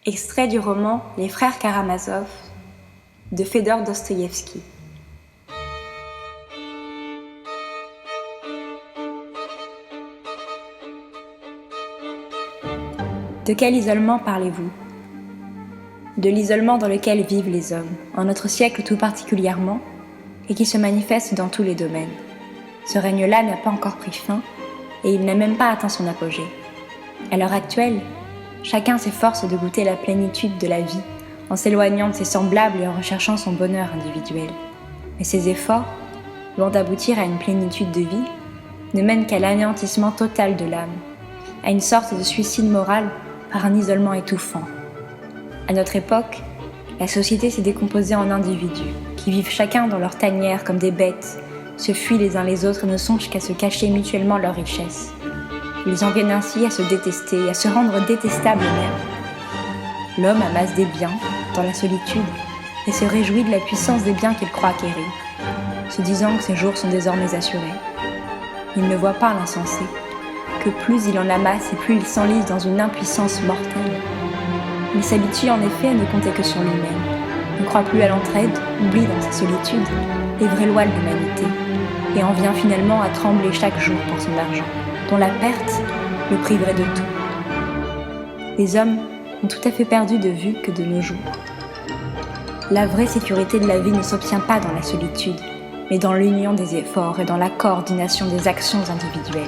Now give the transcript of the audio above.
Extrait du roman Les Frères Karamazov de Fédor Dostoïevski. De quel isolement parlez-vous ? De l'isolement dans lequel vivent les hommes, en notre siècle tout particulièrement, et qui se manifeste dans tous les domaines. Ce règne-là n'a pas encore pris fin, et il n'a même pas atteint son apogée. À l'heure actuelle, chacun s'efforce de goûter la plénitude de la vie, en s'éloignant de ses semblables et en recherchant son bonheur individuel. Mais ces efforts, loin d'aboutir à une plénitude de vie, ne mènent qu'à l'anéantissement total de l'âme, à une sorte de suicide moral par un isolement étouffant. À notre époque, la société s'est décomposée en individus, qui vivent chacun dans leur tanière comme des bêtes, se fuient les uns les autres et ne songent qu'à se cacher mutuellement leurs richesses. Ils en viennent ainsi à se détester et à se rendre détestables même. L'homme amasse des biens, dans la solitude, et se réjouit de la puissance des biens qu'il croit acquérir, se disant que ses jours sont désormais assurés. Il ne voit pas l'insensé, que plus il en amasse et plus il s'enlise dans une impuissance mortelle. Il s'habitue en effet à ne compter que sur lui-même, ne croit plus à l'entraide, oublie dans sa solitude les vraies lois de l'humanité, et en vient finalement à trembler chaque jour pour son argent, dont la perte le priverait de tout. Les hommes ont tout à fait perdu de vue que de nos jours. La vraie sécurité de la vie ne s'obtient pas dans la solitude, mais dans l'union des efforts et dans la coordination des actions individuelles.